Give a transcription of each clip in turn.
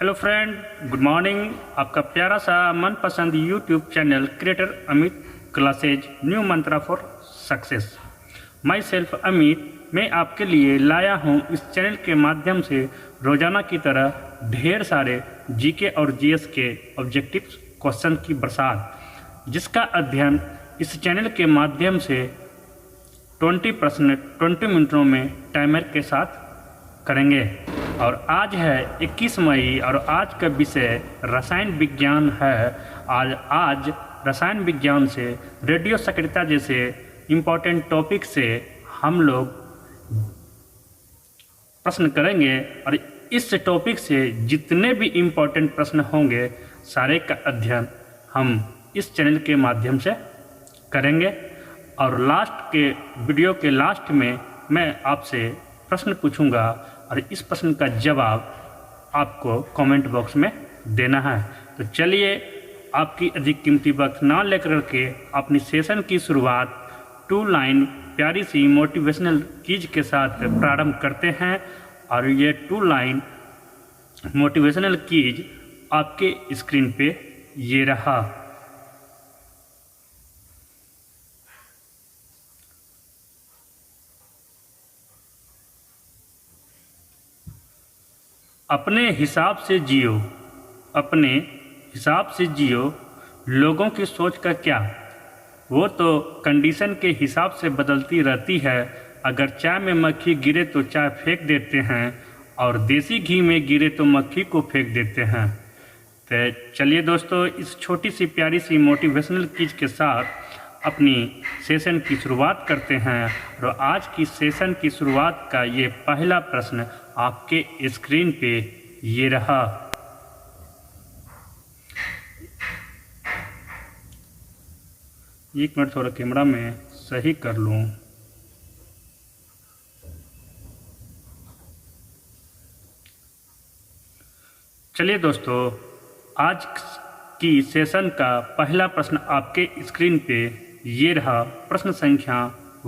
Hello friend, good morning. आपका प्यारा सा मनपसंद YouTube channel creator Amit classes new Mantra for success. My self Amit, मैं आपके लिए लाया हूँ इस चैनल के माध्यम से रोजाना की तरह ढेर सारे जीके और जीएस के ऑब्जेक्टिव क्वेश्चन की बरसात, जिसका अध्ययन इस चैनल के माध्यम से 20 प्रश्न 20 मिनटों में टाइमर के साथ करेंगे। और आज है 21 मई और आज का विषय रसायन विज्ञान है। आज रसायन विज्ञान से रेडियो सक्रियता जैसे इम्पोर्टेंट टॉपिक से हम लोग प्रश्न करेंगे और इस टॉपिक से जितने भी इम्पोर्टेंट प्रश्न होंगे सारे का अध्ययन हम इस चैनल के माध्यम से करेंगे। और लास्ट के वीडियो के लास्ट में मैं आपसे प्रश्न पूछूंगा और इस प्रश्न का जवाब आपको कमेंट बॉक्स में देना है। तो चलिए आपकी अधिक कीमती वक्त ना लेकर के अपनी सेशन की शुरुआत 2 लाइन प्यारी सी मोटिवेशनल कीज के साथ प्रारंभ करते हैं। और ये 2 लाइन मोटिवेशनल कीज आपके स्क्रीन पे ये रहा। अपने हिसाब से जियो, अपने हिसाब से जियो, लोगों की सोच का क्या, वो तो कंडीशन के हिसाब से बदलती रहती है। अगर चाय में मक्खी गिरे तो चाय फेंक देते हैं और देसी घी में गिरे तो मक्खी को फेंक देते हैं। तो चलिए दोस्तों, इस छोटी सी प्यारी सी मोटिवेशनल चीज़ के साथ अपनी सेशन की शुरुआत करते हैं। और आज की सेशन की शुरुआत का ये पहला प्रश्न आपके स्क्रीन पे ये रहा। एक मिनट, थोड़ा कैमरा में सही कर लूं। चलिए दोस्तों, आज की सेशन का पहला प्रश्न आपके स्क्रीन पे ये रहा। प्रश्न संख्या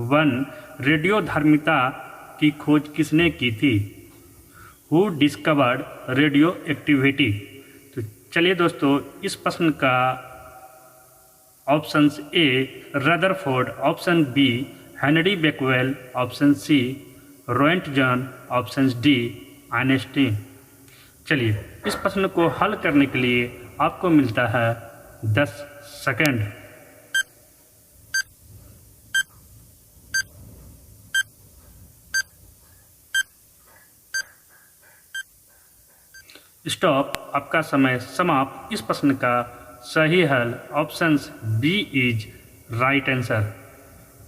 1, रेडियोधर्मिता की खोज किसने की थी? Who discovered radioactivity? तो चलिए दोस्तों, इस प्रश्न का option A Rutherford, option B Henry Becquerel, option C Roentgen, option D Einstein. चलिए इस प्रश्न को हल करने के लिए आपको मिलता है 10 सेकंड। स्टॉप, आपका समय समाप्त। इस प्रश्न का सही हल option B is right answer.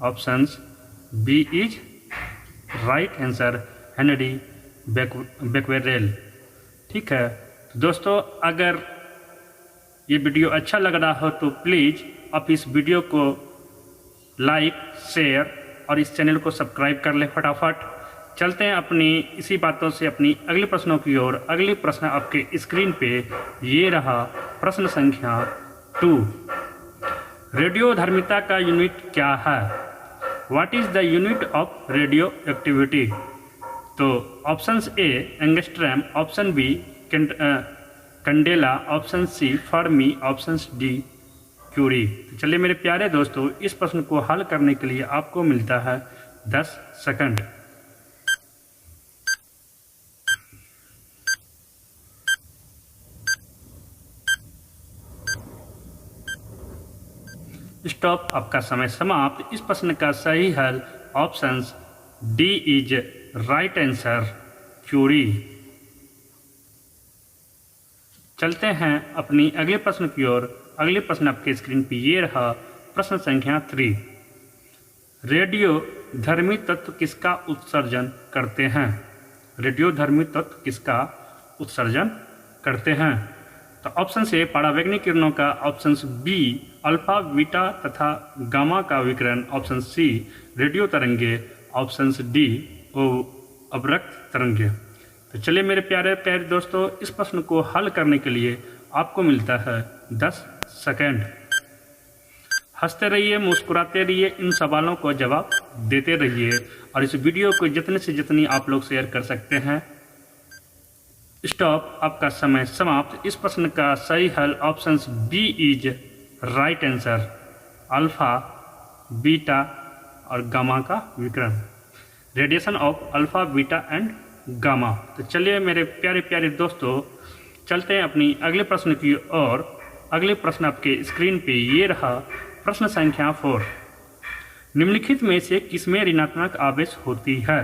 Option B is right answer, Henry Becquerel. ठीक है तो दोस्तों, अगर ये वीडियो अच्छा लग रहा हो तो प्लीज़ आप इस वीडियो को लाइक, शेयर और इस चैनल को सब्सक्राइब कर लें फटाफट। चलते हैं अपनी इसी बातों से अपनी अगले प्रश्नों की ओर। अगली प्रश्न आपके स्क्रीन पे ये रहा। प्रश्न संख्या 2, रेडियोधर्मिता का यूनिट क्या है? What is the unit of radioactivity? तो option A angstrom, option B candela, option C fermi, option D curie. तो चलिए मेरे प्यारे दोस्तों, इस प्रश्न को हल करने के लिए आपको मिलता है 10 सेकंड। स्टॉप, आपका समय समाप्त। इस प्रश्न का सही हल option D is right answer, Curie. चलते हैं अपनी अगले प्रश्न की ओर। अगले प्रश्न आपके स्क्रीन पर ये रहा। प्रश्न संख्या 3, रेडियोधर्मी तत्व किसका उत्सर्जन करते हैं? रेडियोधर्मी तत्व किसका उत्सर्जन करते हैं? तो ऑप्शन से परावैंगनिक किरणों का, ऑप्शन बी अल्फा, बीटा तथा गामा का विकिरण, ऑप्शन सी रेडियो तरंगे, ऑप्शन डी अवरक्त तरंगे। तो चलिए मेरे प्यारे प्यारे दोस्तों, इस प्रश्न को हल करने के लिए आपको मिलता है 10 सेकंड। हंसते रहिए, मुस्कुराते रहिए, इन सवालों को जवाब देते रहिए और इस वीडियो को जितने से जितनी आप लोग शेयर कर सकते हैं स्टॉप, आपका समय समाप्त। इस प्रश्न का सही हल option B is right answer, alpha, beta और गामा का विकर्ण, radiation of alpha, beta and gamma. तो चलिए मेरे प्यारे प्यारे दोस्तों, चलते हैं अपनी अगले प्रश्न की ओर। अगले प्रश्न आपके स्क्रीन पे ये रहा, प्रश्न संख्या 4। निम्नलिखित में से किसमें ऋणात्मक आवेश होती है?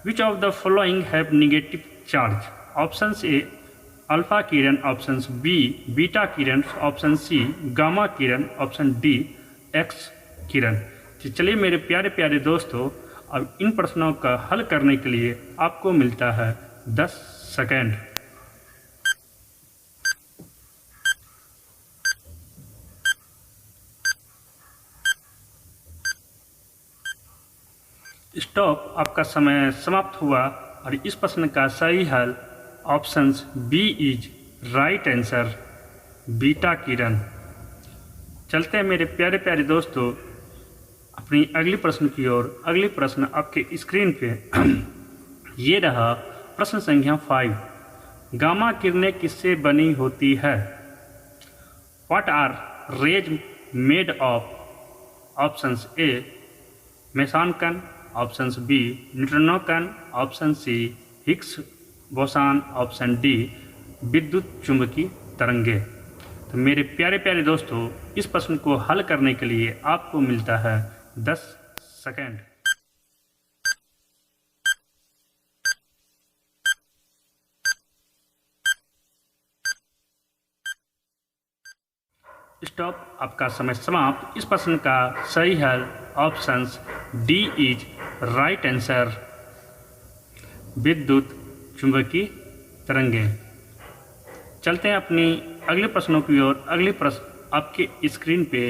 Which of the following have negative charge? Option A alpha किरण, ऑप्शन बी बीटा किरण, ऑप्शन सी गामा किरण, ऑप्शन डी एक्स किरण। तो चलिए मेरे प्यारे प्यारे दोस्तों, अब इन प्रश्नों का हल करने के लिए आपको मिलता है 10 सेकेंड। स्टॉप, आपका समय समाप्त हुआ और इस प्रश्न का सही हल option B is right answer, beta किरण। चलते हैं मेरे प्यारे प्यारे दोस्तों अपनी अगली प्रश्न की ओर। अगली प्रश्न आपके स्क्रीन पे ये रहा, प्रश्न संख्या 5। गामा किरणें किससे बनी होती है? What are rays made of? Options A meson कण, ऑप्शन बी न्यूट्रिनो कण, option C Higgs boson, option D विद्युत चुंबकीय तरंगे। तो मेरे प्यारे प्यारे दोस्तों, इस प्रश्न को हल करने के लिए आपको मिलता है 10 सेकेंड। स्टॉप, आपका समय समाप्त। इस प्रश्न का सही हल option D is right answer, विद्युत चुंबकीय तरंगे। चलते हैं अपनी अगले प्रश्नों की ओर। अगले प्रश्न आपके स्क्रीन पे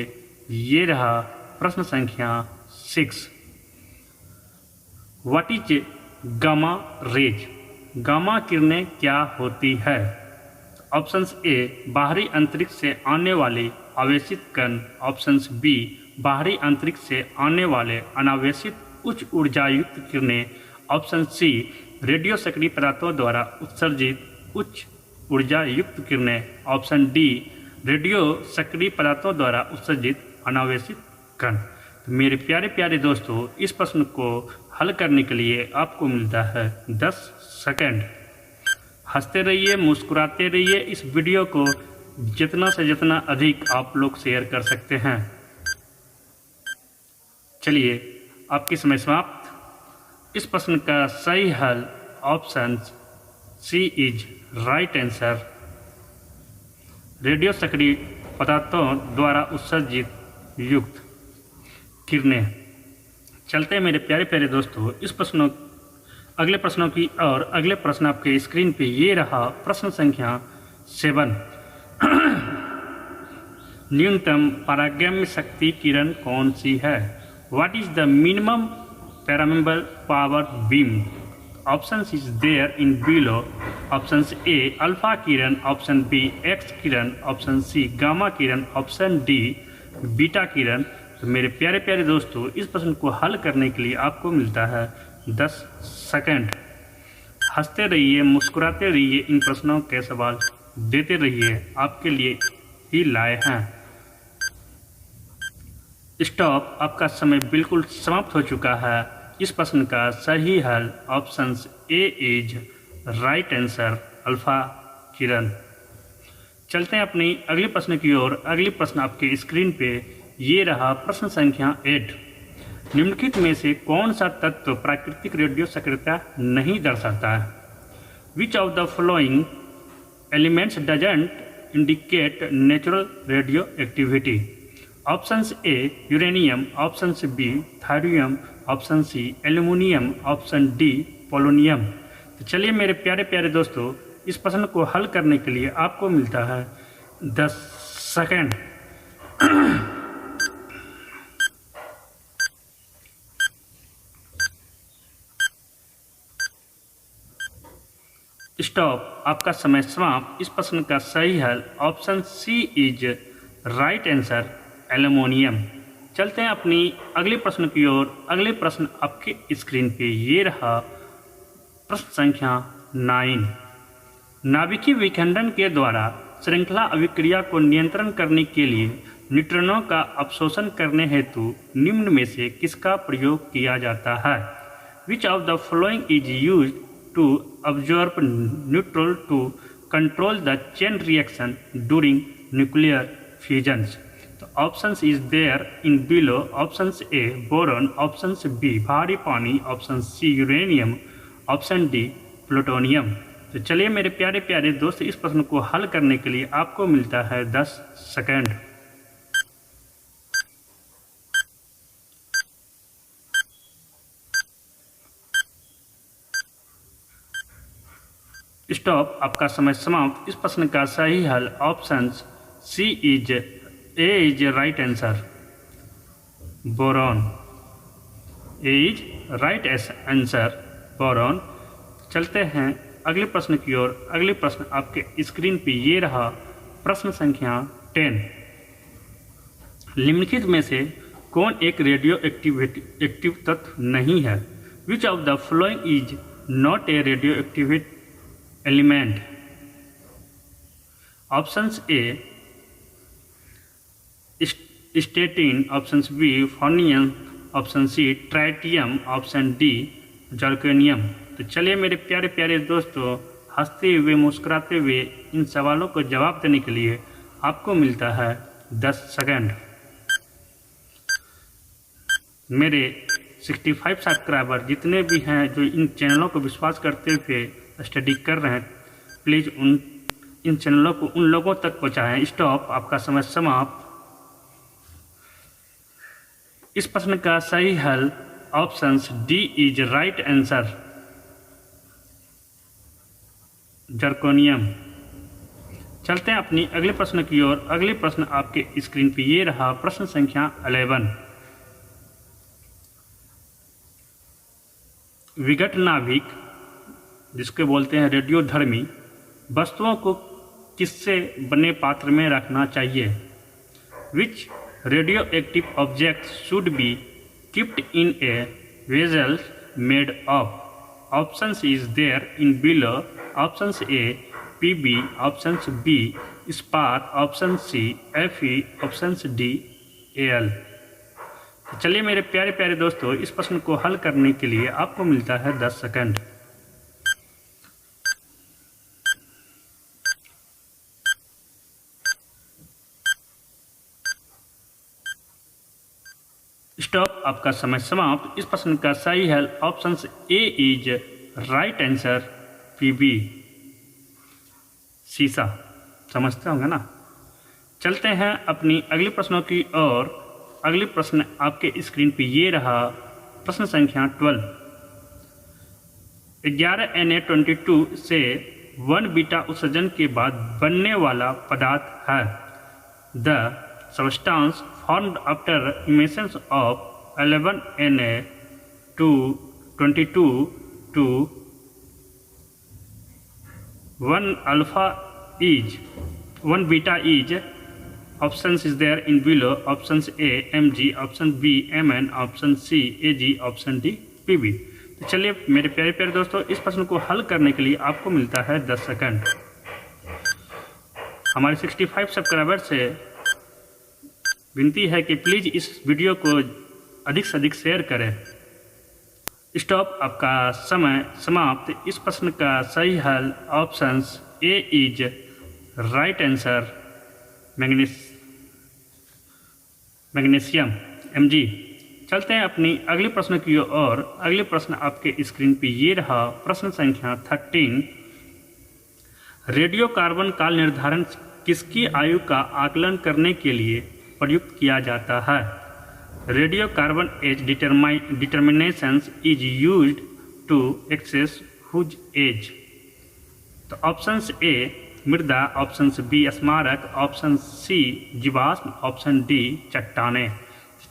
ये रहा, प्रश्न संख्या 6। What is gamma rays? Gamma किरणें क्या होती है? ऑप्शंस ए बाहरी अंतरिक्ष से आने वाले आवेशित कण, ऑप्शंस बी बाहरी अंतरिक्ष से आने वाले अनावेशित उच्च ऊर्जायुक्त किरणें, ऑप्शन सी रेडियो सक्रिय पदार्थों द्वारा उत्सर्जित उच्च ऊर्जा युक्त किरणें, ऑप्शन डी रेडियो सक्रिय पदार्थों द्वारा उत्सर्जित अनावेशित कण। तो मेरे प्यारे प्यारे दोस्तों, इस प्रश्न को हल करने के लिए आपको मिलता है 10 सेकेंड। हंसते रहिए, मुस्कुराते रहिए। इस वीडियो को जितना से जितना अधिक आप लोग शेयर कर सकते हैं। चलिए, आपकी समय समाप्त। इस प्रश्न का सही हल option C is right answer, radio सक्रिय पदार्थों द्वारा उत्सर्जित युक्त किरणें। चलते हैं मेरे प्यारे प्यारे दोस्तों इस प्रश्नों अगले प्रश्नों की और। अगले प्रश्न आपके स्क्रीन पे ये रहा, प्रश्न संख्या 7। न्यूनतम पारगम्य शक्ति किरण कौन सी है? What is the minimum permeable power beam? Option is there in below, option A alpha किरण, ऑप्शन बी एक्स किरण, ऑप्शन सी गामा किरण, ऑप्शन डी बीटा किरण। तो मेरे प्यारे प्यारे दोस्तों, इस प्रश्न को हल करने के लिए आपको मिलता है 10 सेकेंड। हंसते रहिए, मुस्कुराते रहिए, इन प्रश्नों के सवाल देते रहिए, आपके लिए ही लाए हैं। स्टॉप, आपका समय बिल्कुल समाप्त हो चुका है। इस प्रश्न का सही हल option A is right answer, alpha किरण। चलते हैं अपनी अगले प्रश्न की ओर। अगली प्रश्न आपके स्क्रीन पे ये रहा, प्रश्न संख्या 8। निम्नलिखित में से कौन सा तत्व प्राकृतिक रेडियो सक्रियता नहीं दर्शाता है? Which of the following elements doesn't indicate natural radioactivity? Options A uranium, option B thorium, option C aluminium, option D polonium. तो चलिए मेरे प्यारे प्यारे दोस्तों, इस प्रश्न को हल करने के लिए आपको मिलता है 10 सेकेंड। स्टॉप, आपका समय समाप्त। इस प्रश्न का सही हल option C is right answer, aluminium. चलते हैं अपनी अगले प्रश्न की ओर। अगले प्रश्न आपके स्क्रीन पे ये रहा, प्रश्न संख्या 9। नाभिकीय विखंडन के द्वारा श्रृंखला अभिक्रिया को नियंत्रण करने के लिए न्यूट्रॉनों का अवशोषण करने हेतु निम्न में से किसका प्रयोग किया जाता है? Which of the following is used to absorb neutron to control the chain reaction during nuclear fusions? तो options is there in below. Options A boron, options B भारी पानी, option C uranium, option D plutonium. तो चलिए मेरे प्यारे प्यारे दोस्त, इस प्रश्न को हल करने के लिए आपको मिलता है 10 सेकंड। स्टॉप, आपका समय समाप्त। इस प्रश्न का सही हल option C is A is right answer, boron. A is right answer, boron. चलते हैं अगले प्रश्न की ओर। अगले प्रश्न आपके स्क्रीन पे ये रहा, प्रश्न संख्या 10। निम्नलिखित में से कौन एक रेडियो एक्टिव तत्व नहीं है? Which of the following is not a radioactive element? Options A astatine, option B फोनियम, option C tritium, option D zirconium. तो चलिए मेरे प्यारे प्यारे दोस्तों, हंसते हुए मुस्कुराते हुए इन सवालों को जवाब देने के लिए आपको मिलता है 10 सेकंड। मेरे 65 सब्सक्राइबर जितने भी हैं जो इन चैनलों को विश्वास करते हुए स्टडी कर रहे हैं, प्लीज़ इन चैनलों को उन लोगों तक पहुंचाएं। स्टॉप, आपका समय समाप्त। इस प्रश्न का सही हल option D is right answer, zirconium. चलते हैं अपनी अगले प्रश्न की ओर। अगले प्रश्न आपके स्क्रीन पे ये रहा, प्रश्न संख्या 11। विघट नाभिक, जिसके बोलते हैं रेडियोधर्मी, वस्तुओं को किससे बने पात्र में रखना चाहिए? Which radioactive object should be keeped in a vessel made of? Options is there in below. Options A P B, options B इस्पात, option C Fe, options D Al। चलिए मेरे प्यारे प्यारे दोस्तों, इस प्रश्न को हल करने के लिए आपको मिलता है 10 सेकंड। स्टॉप, आपका समय समाप्त। इस प्रश्न का सही हल option A is right answer, PB सीसा। समझते होंगे ना। चलते हैं अपनी अगले प्रश्नों की ओर। अगले प्रश्न आपके स्क्रीन पे ये रहा, प्रश्न संख्या 12। 11Na22 से 1 बीटा उत्सर्जन के बाद बनने वाला पदार्थ है। The substance formed after emission of 11Na22 to 1 alpha is 1 beta is, options is there in below. Options A Mg, option B Mn, option C Ag, option D Pb। तो चलिए मेरे प्यारे प्यारे दोस्तों, इस प्रश्न को हल करने के लिए आपको मिलता है 10 सेकंड। हमारे 65 सब्सक्राइबर से विनती है कि प्लीज़ इस वीडियो को अधिक से अधिक शेयर करें। स्टॉप, आपका समय समाप्त। इस प्रश्न का सही हल options A is right answer, magnesium Mg। चलते हैं अपनी अगले प्रश्न की ओर। अगले प्रश्न आपके स्क्रीन पे ये रहा, प्रश्न संख्या 13। रेडियो कार्बन काल निर्धारण किसकी आयु का आकलन करने के लिए प्रयुक्त किया जाता है? Radiocarbon age determinations is used to access whose age? तो ऑप्शंस ए मृदा, ऑप्शंस बी स्मारक, ऑप्शन सी जीवाश्म, ऑप्शन डी चट्टाने।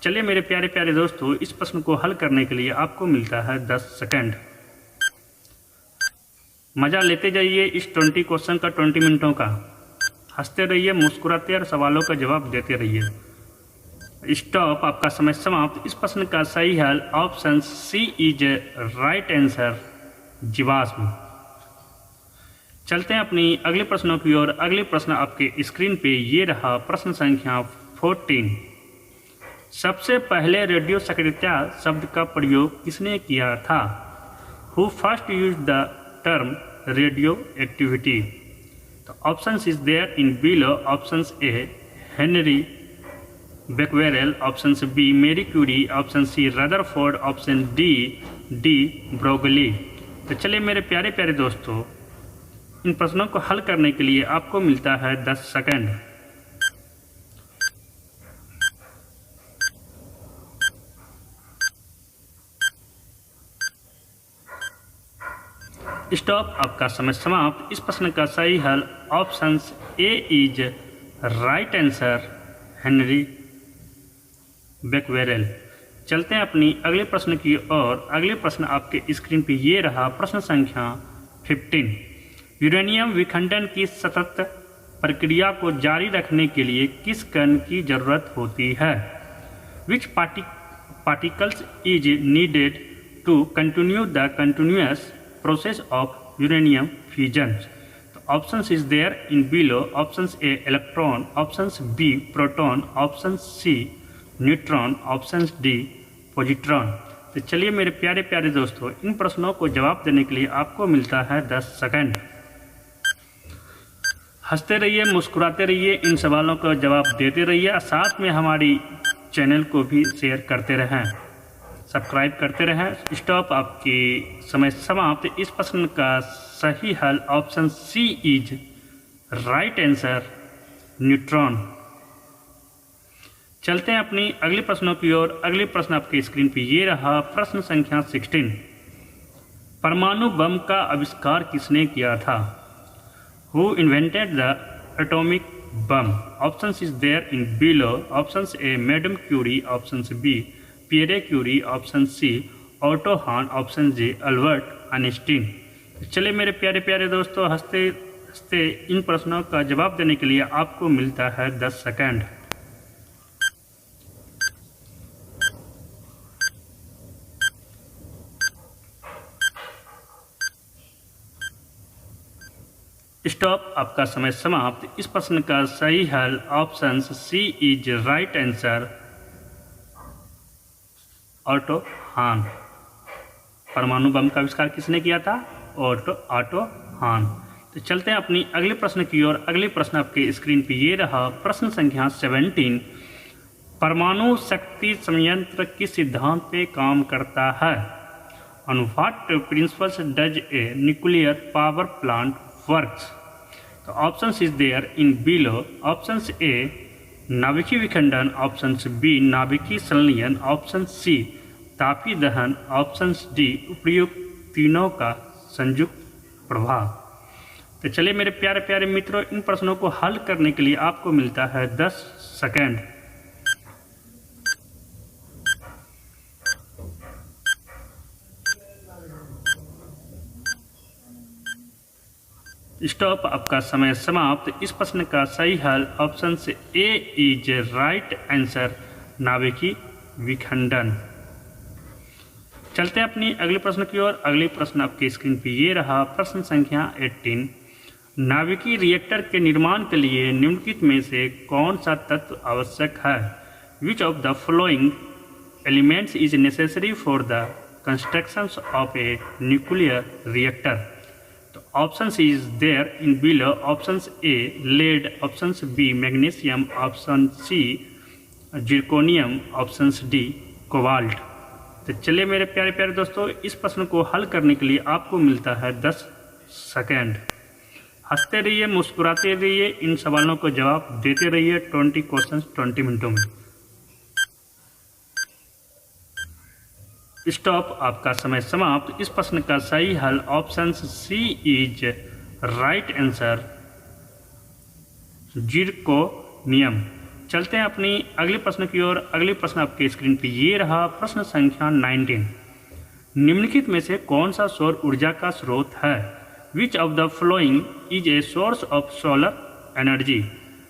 चलिए मेरे प्यारे प्यारे दोस्तों, इस प्रश्न को हल करने के लिए आपको मिलता है 10 सेकंड। मज़ा लेते जाइए इस 20 क्वेश्चन का, 20 मिनटों का। हंसते रहिए, मुस्कुराते और सवालों का जवाब देते रहिए। स्टॉप, आपका समय समाप्त। इस प्रश्न का सही हल option C is right answer, जीवाश्म। चलते हैं अपनी अगले प्रश्नों की ओर। अगले प्रश्न आपके स्क्रीन पे ये रहा, प्रश्न संख्या 14। सबसे पहले रेडियो सक्रियता शब्द का प्रयोग किसने किया था? Who first use the term radioactivity? तो option is there in below. Option A Henri Becquerel, option B Marie Curie, option C Rutherford, option D Broglie. तो चलिए मेरे प्यारे प्यारे दोस्तों, इन प्रश्नों को हल करने के लिए आपको मिलता है 10 सेकंड। स्टॉप, आपका समय समाप्त। इस प्रश्न का सही हल option A is right answer, Henry Becquerel. चलते हैं अपनी अगले प्रश्न की ओर। अगले प्रश्न आपके स्क्रीन पे ये रहा, प्रश्न संख्या 15। यूरेनियम विखंडन की सतत प्रक्रिया को जारी रखने के लिए किस कण की जरूरत होती है? Which particles is needed to continue the continuous process of uranium fusion? तो option is there in below. Option A electron, option B proton, option C neutron, option D positron. तो चलिए मेरे प्यारे प्यारे दोस्तों, इन प्रश्नों को जवाब देने के लिए आपको मिलता है 10 सेकंड। हंसते रहिए, मुस्कुराते रहिए, इन सवालों का जवाब देते रहिए, साथ में हमारी चैनल को भी शेयर करते रहें, सब्सक्राइब करते रहें। स्टॉप, आपकी समय समाप्त। इस प्रश्न का सही हल option C is right answer, neutron. चलते हैं अपनी अगले प्रश्नों की ओर। अगले प्रश्न आपके स्क्रीन पे ये रहा, प्रश्न संख्या 16। परमाणु बम का आविष्कार किसने किया था? Who invented the atomic bomb? Options is there in below. Options A Madame Curie, options B Pierre Curie, option C Otto Hahn, option D Albert Einstein। चलिए मेरे प्यारे प्यारे दोस्तों, हंसते हंसते इन प्रश्नों का जवाब देने के लिए आपको मिलता है 10 सेकंड। स्टॉप, आपका समय समाप्त। इस प्रश्न का सही हल option C is right answer, Otto Hahn. परमाणु बम का आविष्कार किसने किया था? ऑटो हान। तो चलते हैं अपनी अगले प्रश्न की ओर। अगले प्रश्न आपके स्क्रीन पे ये रहा, प्रश्न संख्या 17। परमाणु शक्ति संयंत्र किस सिद्धांत पे काम करता है? On what principles does a nuclear power plant works? तो options is there in below. Options A नाभिकीय विखंडन, ऑप्शंस बी नाभिकीय संलयन, ऑप्शन सी तापीय दहन, ऑप्शन डी उपयुक्त तीनों का संयुक्त प्रभाव। तो चलिए मेरे प्यारे प्यारे मित्रों, इन प्रश्नों को हल करने के लिए आपको मिलता है 10 सेकंड। स्टॉप, आपका समय समाप्त। इस प्रश्न का सही हल ऑप्शन से ए इज राइट आंसर, नाभिकीय विखंडन। चलते हैं अपनी अगले प्रश्न की ओर। अगले प्रश्न आपके स्क्रीन पे ये रहा, प्रश्न संख्या 18। नाभिकीय रिएक्टर के निर्माण के लिए निम्नलिखित में से कौन सा तत्व आवश्यक है? Which of the following elements is necessary for the construction of a nuclear reactor? तो options is there in below. Options A lead, options B magnesium, option C zirconium, options D cobalt. तो चलिए मेरे प्यारे प्यारे दोस्तों, इस प्रश्न को हल करने के लिए आपको मिलता है 10 सेकंड। हंसते रहिए, मुस्कुराते रहिए, इन सवालों को जवाब देते रहिए। 20 क्वेश्चंस 20 मिनटों में। स्टॉप, आपका समय समाप्त। इस प्रश्न का सही हल option C is right answer, zirconium. चलते हैं अपनी अगले प्रश्न की ओर। अगले प्रश्न आपके स्क्रीन पे ये रहा, प्रश्न संख्या 19। निम्नलिखित में से कौन सा सौर ऊर्जा का स्रोत है? Which of the following is a source of solar energy?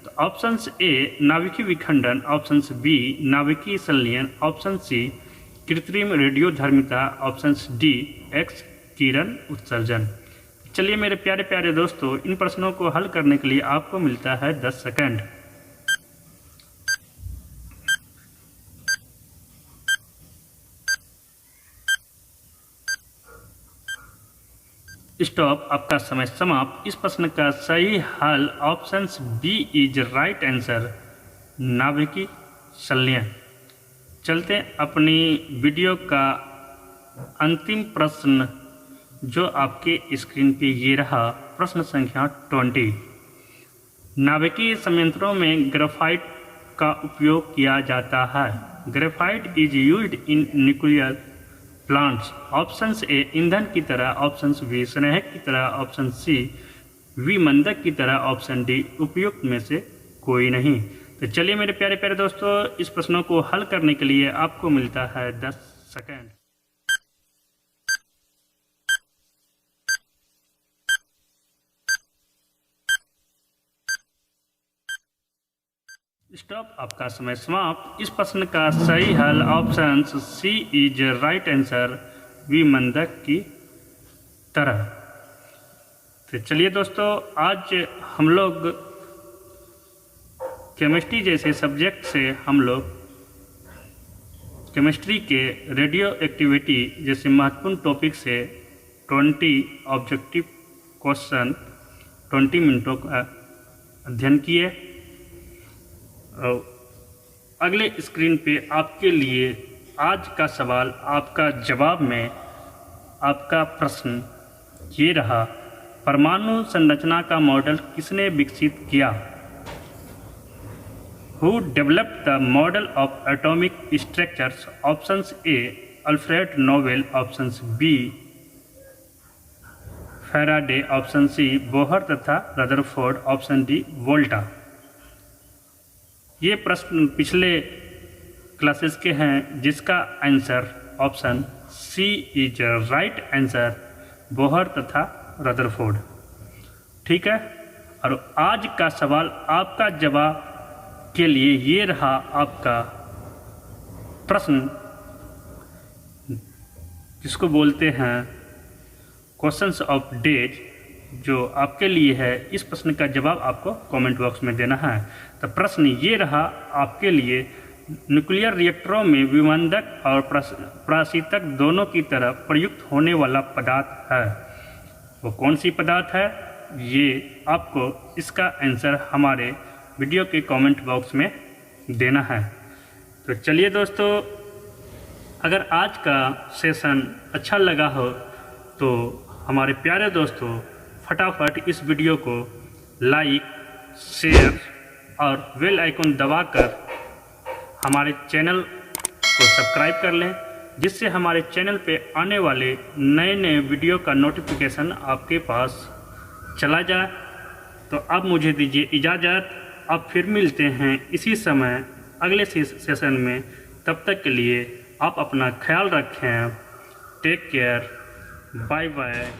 तो ऑप्शन ए नाभिकीय विखंडन, ऑप्शन बी नाभिकीय संलयन, ऑप्शन सी कृत्रिम रेडियोधर्मिता, ऑप्शन डी एक्स किरण उत्सर्जन। चलिए मेरे प्यारे प्यारे दोस्तों, इन प्रश्नों को हल करने के लिए आपको मिलता है 10 सेकंड। स्टॉप, आपका समय समाप्त। इस प्रश्न का सही हल option B is right answer, नाभिकीय संलयन। चलते हैं अपनी वीडियो का अंतिम प्रश्न, जो आपके स्क्रीन पे ये रहा, प्रश्न संख्या 20। नाभिकीय संयंत्रों में ग्रेफाइट का उपयोग किया जाता है। Graphite is used in nuclear plants. Option A ईंधन की तरह, ऑप्शन बी स्नेहक की तरह, ऑप्शन सी विमंदक की तरह, ऑप्शन डी उपयुक्त में से कोई नहीं। तो चलिए मेरे प्यारे प्यारे दोस्तों, इस प्रश्नों को हल करने के लिए आपको मिलता है 10 सेकंड। स्टॉप, आपका समय समाप्त। इस प्रश्न का सही हल option C is right answer, विमंदक की तरह। तो चलिए दोस्तों, आज हम लोग केमिस्ट्री जैसे सब्जेक्ट से हम लोग केमिस्ट्री के रेडियो एक्टिविटी जैसे महत्वपूर्ण टॉपिक से 20 ऑब्जेक्टिव क्वेश्चन 20 मिनटों का अध्ययन किए। अगले स्क्रीन पे आपके लिए आज का सवाल, आपका जवाब में आपका प्रश्न ये रहा, परमाणु संरचना का मॉडल किसने विकसित किया? Who developed the model of atomic structures? Options A Alfred Nobel, options B Faraday, option C Bohr तथा रदरफोर्ड, ऑप्शन डी वोल्टा। ये प्रश्न पिछले क्लासेस के हैं, जिसका answer option C is right answer, Bohr तथा रदरफोर्ड। ठीक है, और आज का सवाल आपका जवाब के लिए ये रहा आपका प्रश्न, जिसको बोलते हैं क्वेश्चंस ऑफ डेज, जो आपके लिए है। इस प्रश्न का जवाब आपको कमेंट बॉक्स में देना है। तो प्रश्न ये रहा आपके लिए, न्यूक्लियर रिएक्टरों में विमंदक और प्राशीतक दोनों की तरह प्रयुक्त होने वाला पदार्थ है, वो कौन सी पदार्थ है? ये आपको इसका आंसर हमारे वीडियो के कमेंट बॉक्स में देना है। तो चलिए दोस्तों, अगर आज का सेशन अच्छा लगा हो तो हमारे प्यारे दोस्तों फटाफट इस वीडियो को लाइक, शेयर और बेल आइकन दबाकर हमारे चैनल को सब्सक्राइब कर लें, जिससे हमारे चैनल पे आने वाले नए नए वीडियो का नोटिफिकेशन आपके पास चला जाए। तो अब मुझे दीजिए इजाज़त, अब फिर मिलते हैं इसी समय अगले सेशन में। तब तक के लिए आप अपना ख्याल रखें। Take care, bye bye.